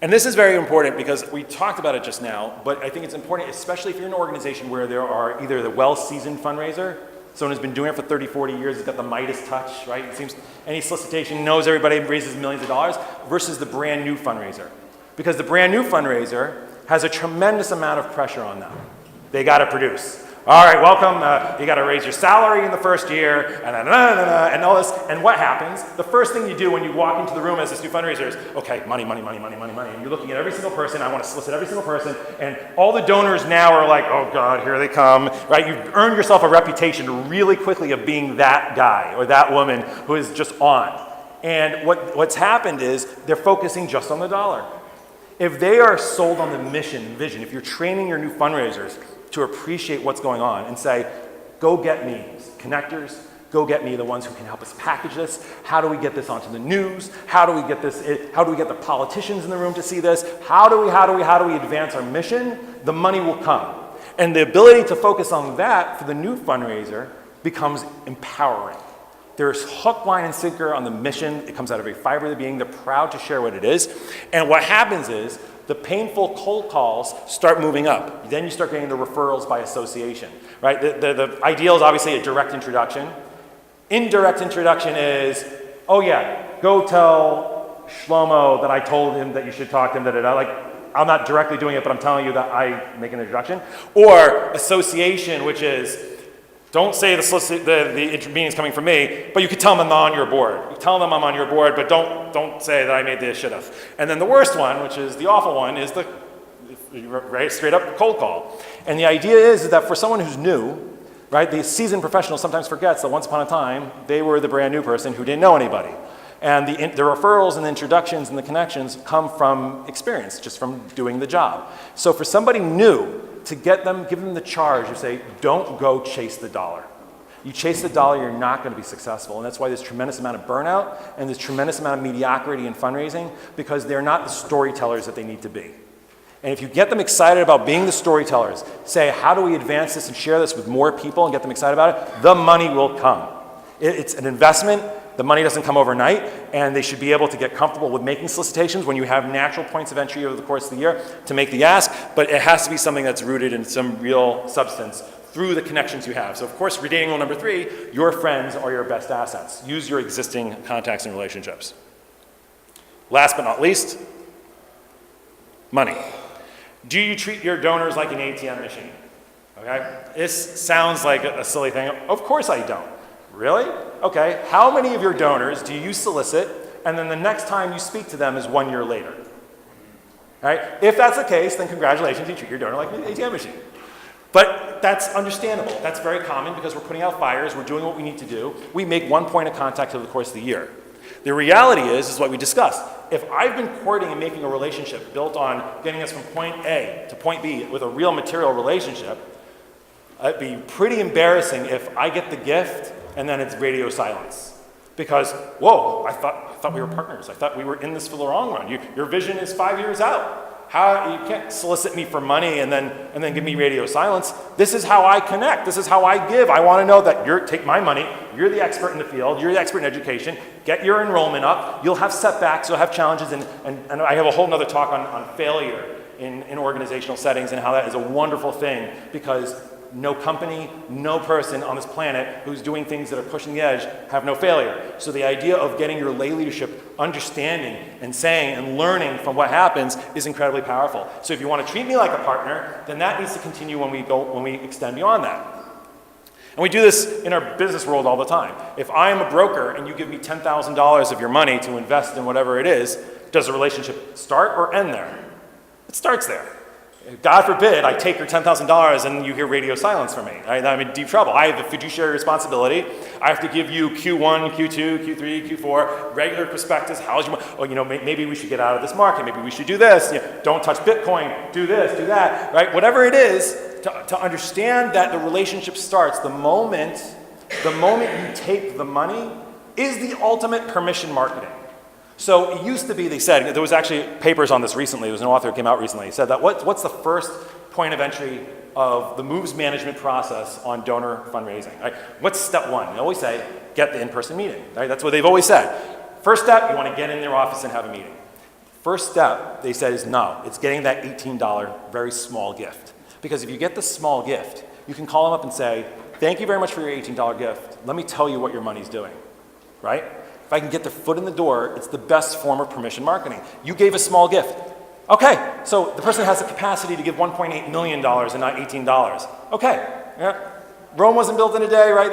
And this is very important because we talked about it just now, but I think it's important, especially if you're in an organization where there are either the well-seasoned fundraiser, someone who's been doing it for 30, 40 years, has got the Midas Touch, right? It seems any solicitation knows everybody, raises millions of dollars, versus the brand new fundraiser. Because the brand new fundraiser has a tremendous amount of pressure on them. They got to produce. All right, welcome. You got to raise your salary in the first year, and all this. And what happens? The first thing you do when you walk into the room as this new fundraiser is, okay, money, money, money, money, money, money. And you're looking at every single person. I want to solicit every single person. And all the donors now are like, oh God, here they come, right? You've earned yourself a reputation really quickly of being that guy or that woman who is just on. And what's happened is they're focusing just on the dollar. If they are sold on the mission, vision, if you're training your new fundraisers to appreciate what's going on and say, go get me connectors, go get me the ones who can help us package this. How do we get this onto the news? How do we get the politicians in the room to see this? How do we advance our mission? The money will come. And the ability to focus on that for the new fundraiser becomes empowering. There's hook, line, and sinker on the mission. It comes out of every fiber of the being. They're proud to share what it is. And what happens is the painful cold calls start moving up. Then you start getting the referrals by association, right? The ideal is obviously a direct introduction. Indirect introduction is, oh yeah, go tell Shlomo that I told him that you should talk to him, Like, I'm not directly doing it, but I'm telling you that I make an introduction. Or association, which is, don't say the meeting is coming from me, but you could tell them I'm on your board. You tell them I'm on your board, but don't say that I made this shit up. And then the worst one, which is the awful one, is the right, straight up cold call. And the idea is that for someone who's new, right, the seasoned professional sometimes forgets that once upon a time, they were the brand new person who didn't know anybody. And the referrals and the introductions and the connections come from experience, just from doing the job. So for somebody new, to give them the charge, you say, don't go chase the dollar. You chase the dollar, you're not going to be successful. And that's why there's tremendous amount of burnout and there's tremendous amount of mediocrity in fundraising, because they're not the storytellers that they need to be. And if you get them excited about being the storytellers, say, how do we advance this and share this with more people and get them excited about it, the money will come. It's an investment. The money doesn't come overnight, and they should be able to get comfortable with making solicitations when you have natural points of entry over the course of the year to make the ask, but it has to be something that's rooted in some real substance through the connections you have. So of course, retaining rule number 3, your friends are your best assets. Use your existing contacts and relationships. Last but not least, money. Do you treat your donors like an ATM machine? Okay, this sounds like a silly thing. Of course I don't. Really? Okay, how many of your donors do you solicit and then the next time you speak to them is 1 year later? All right? If that's the case, then congratulations, you treat your donor like an ATM machine. But that's understandable. That's very common because we're putting out fires, we're doing what we need to do. We make one point of contact over the course of the year. The reality is what we discussed. If I've been courting and making a relationship built on getting us from point A to point B with a real material relationship, it'd be pretty embarrassing if I get the gift and then it's radio silence. Because, whoa, I thought we were partners. I thought we were in this for the long run. Your vision is 5 years out. How you can't solicit me for money and then give me radio silence. This is how I connect. This is how I give. I want to know that take my money. You're the expert in the field. You're the expert in education. Get your enrollment up. You'll have setbacks. You'll have challenges. And I have a whole nother talk on failure in organizational settings and how that is a wonderful thing, because no company, no person on this planet who's doing things that are pushing the edge have no failure. So the idea of getting your lay leadership understanding and saying and learning from what happens is incredibly powerful. So if you want to treat me like a partner, then that needs to continue when we extend beyond that. And we do this in our business world all the time. If I am a broker and you give me $10,000 of your money to invest in whatever it is, does the relationship start or end there? It starts there. God forbid I take your $10,000 and you hear radio silence from me. I'm in deep trouble. I have a fiduciary responsibility. I have to give you Q1, Q2, Q3, Q4, regular prospectus. How's your, maybe we should get out of this market. Maybe we should do this. Don't touch Bitcoin. Do this, do that. Right? Whatever it is, to understand that the relationship starts the moment you take the money is the ultimate permission marketing. So it used to be, they said, there was actually papers on this recently, there was an author who came out recently, he said that what's the first point of entry of the moves management process on donor fundraising? Right? What's step one? They always say, get the in-person meeting. Right? That's what they've always said. First step, you want to get in their office and have a meeting. First step, they said, is no, it's getting that $18 very small gift. Because if you get the small gift, you can call them up and say, thank you very much for your $18 gift. Let me tell you what your money's doing. Right? If I can get their foot in the door, it's the best form of permission marketing. You gave a small gift. Okay, so the person has the capacity to give $1.8 million and not $18. Okay, yeah. Rome wasn't built in a day, right?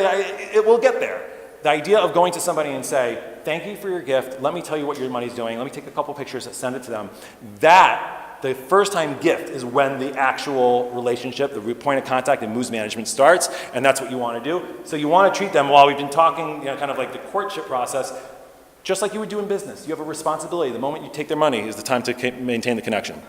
It will get there. The idea of going to somebody and say, thank you for your gift, let me tell you what your money's doing, let me take a couple pictures and send it to them. The first time gift is when the actual relationship, the point of contact and moves management starts, and that's what you want to do. So you want to treat them, while we've been talking, kind of like the courtship process, just like you would do in business. You have a responsibility. The moment you take their money is the time to maintain the connection.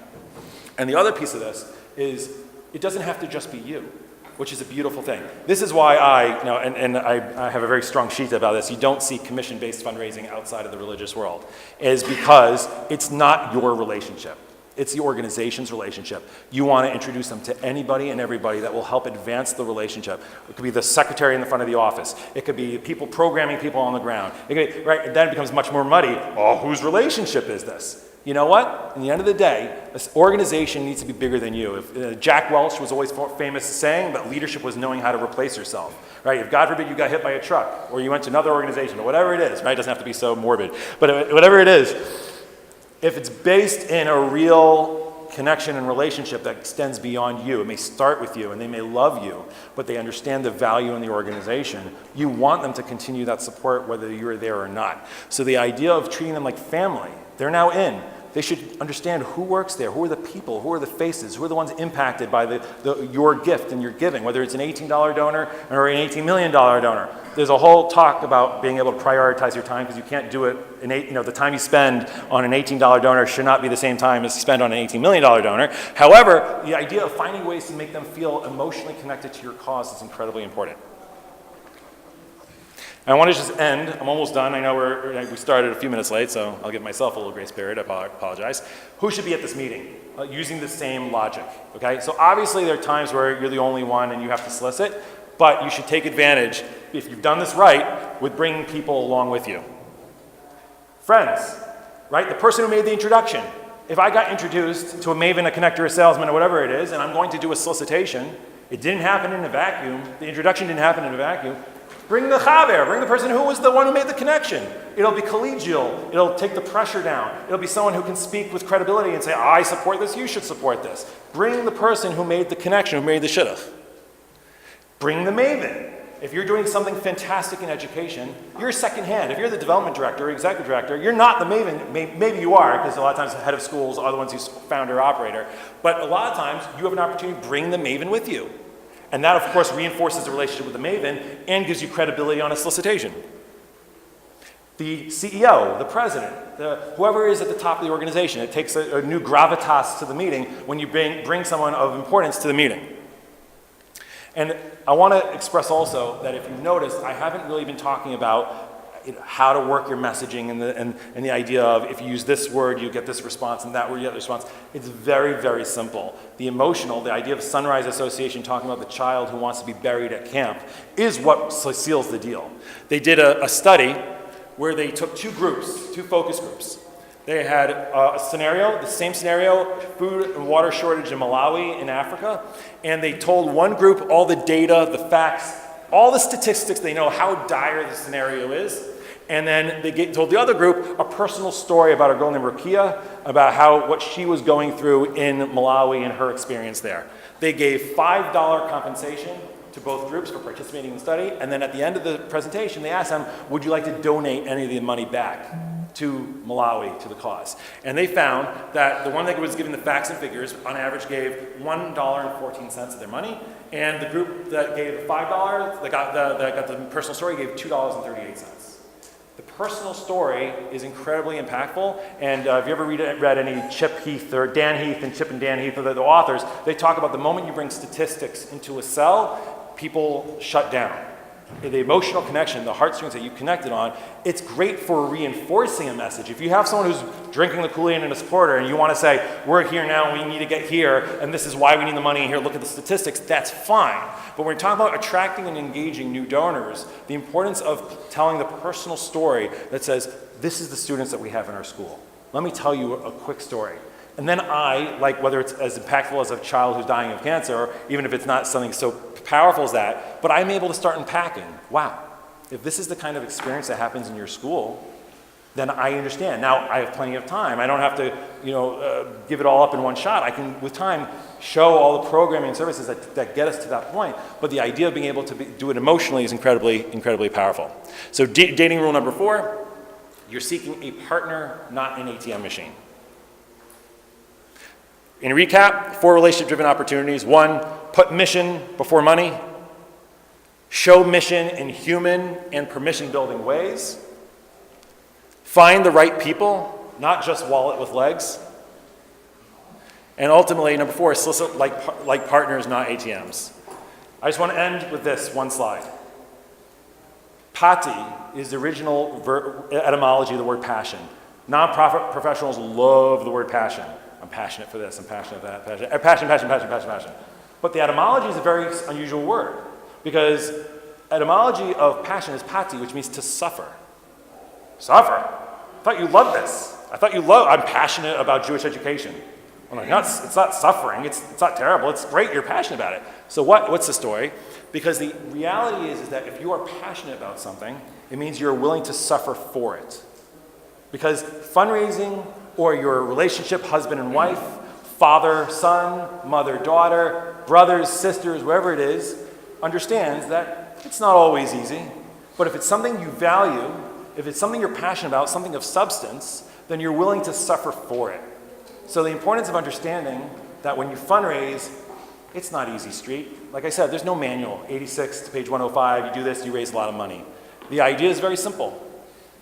And the other piece of this is, it doesn't have to just be you, which is a beautiful thing. This is why I have a very strong sheet about this. You don't see commission-based fundraising outside of the religious world, is because it's not your relationship. It's the organization's relationship. You want to introduce them to anybody and everybody that will help advance the relationship. It could be the secretary in the front of the office. It could be people programming people on the ground. It could be, right? And then it becomes much more muddy. Oh, whose relationship is this? You know what? In the end of the day, this organization needs to be bigger than you. Jack Welch was always famous saying that leadership was knowing how to replace yourself. Right? If God forbid you got hit by a truck, or you went to another organization, or whatever it is, right? It doesn't have to be so morbid. But whatever it is, if it's based in a real connection and relationship that extends beyond you, it may start with you and they may love you, but they understand the value in the organization, you want them to continue that support whether you're there or not. So the idea of treating them like family, they're now in. They should understand who works there, who are the people, who are the faces, who are the ones impacted by your gift and your giving, whether it's an $18 donor or an $18 million donor. There's a whole talk about being able to prioritize your time because you can't do it, the time you spend on an $18 donor should not be the same time as you spend on an $18 million donor. However, the idea of finding ways to make them feel emotionally connected to your cause is incredibly important. I want to just end. I'm almost done. I know we started a few minutes late, so I'll give myself a little grace period. I apologize. Who should be at this meeting? Using the same logic. Okay? So obviously there are times where you're the only one and you have to solicit, but you should take advantage, if you've done this right, with bringing people along with you. Friends, right? The person who made the introduction. If I got introduced to a Maven, a connector, a salesman, or whatever it is, and I'm going to do a solicitation, it didn't happen in a vacuum. The introduction didn't happen in a vacuum. Bring the chaver, bring the person who was the one who made the connection. It'll be collegial, it'll take the pressure down. It'll be someone who can speak with credibility and say, I support this, you should support this. Bring the person who made the connection, who made the shidduch. Bring the Maven. If you're doing something fantastic in education, you're second hand. If you're the development director or executive director, you're not the Maven. Maybe you are, because a lot of times the head of schools are the ones who's founder or operator. But a lot of times, you have an opportunity to bring the Maven with you. And that, of course, reinforces the relationship with the Maven and gives you credibility on a solicitation. The CEO, the president, whoever is at the top of the organization, it takes a new gravitas to the meeting when you bring someone of importance to the meeting. And I want to express also that if you notice, I haven't really been talking about how to work your messaging and the idea of if you use this word, you get this response, and that word, you get the response. It's very, very simple. The emotional, the idea of Sunrise Association talking about the child who wants to be buried at camp is what seals the deal. They did a study where they took two focus groups. They had a scenario, the same scenario, food and water shortage in Malawi in Africa, and they told one group all the data, the facts, all the statistics, they know how dire the scenario is, and then they told the other group a personal story about a girl named Rukia, about what she was going through in Malawi and her experience there. They gave $5 compensation to both groups for participating in the study, and then at the end of the presentation, they asked them, would you like to donate any of the money back to Malawi, to the cause? And they found that the one that was given the facts and figures, on average, gave $1.14 of their money, and the group that gave $5, that got the personal story, gave $2.38. The personal story is incredibly impactful, and if you ever read any Chip Heath or Dan Heath and Chip and Dan Heath, the authors, they talk about the moment you bring statistics into a cell, people shut down. The emotional connection, the heartstrings that you connected on, it's great for reinforcing a message. If you have someone who's drinking the Kool-Aid and a supporter and you want to say, we're here now, we need to get here, and this is why we need the money, and here, look at the statistics, that's fine. But when we're talking about attracting and engaging new donors, the importance of telling the personal story that says, this is the students that we have in our school. Let me tell you a quick story. And then whether it's as impactful as a child who's dying of cancer, or even if it's not something so powerful as that, but I'm able to start unpacking. Wow, if this is the kind of experience that happens in your school, then I understand. Now, I have plenty of time. I don't have to, give it all up in one shot. I can, with time, show all the programming and services that get us to that point. But the idea of being able to do it emotionally is incredibly, incredibly powerful. So dating rule number 4, you're seeking a partner, not an ATM machine. In recap, 4 relationship-driven opportunities. 1, put mission before money. Show mission in human and permission-building ways. Find the right people, not just wallet with legs. And ultimately, number 4, solicit like partners, not ATMs. I just want to end with this one slide. Pati is the original etymology of the word passion. Nonprofit professionals love the word passion. I'm passionate for this, I'm passionate for that, passion. But the etymology is a very unusual word, because etymology of passion is pati, which means to suffer. Suffer? I thought you loved this. I'm passionate about Jewish education. I'm like, no, it's not suffering, it's not terrible, it's great, you're passionate about it. So what's the story? Because the reality is that if you are passionate about something, it means you're willing to suffer for it. Because fundraising, or your relationship, husband and wife, father, son, mother, daughter, brothers, sisters, wherever it is, understands that it's not always easy. But if it's something you value, if it's something you're passionate about, something of substance, then you're willing to suffer for it. So the importance of understanding that when you fundraise, it's not easy street. Like I said, there's no manual. 86 to page 105, you do this, you raise a lot of money. The idea is very simple.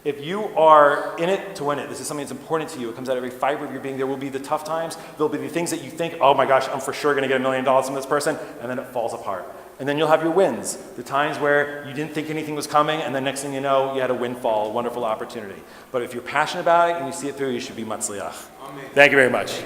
If you are in it to win it, this is something that's important to you, it comes out of every fiber of your being, there will be the tough times, there'll be the things that you think, oh my gosh, I'm for sure gonna get $1 million from this person, and then it falls apart. And then you'll have your wins, the times where you didn't think anything was coming, and then next thing you know, you had a windfall, a wonderful opportunity. But if you're passionate about it and you see it through, you should be matzliach. Thank you very much.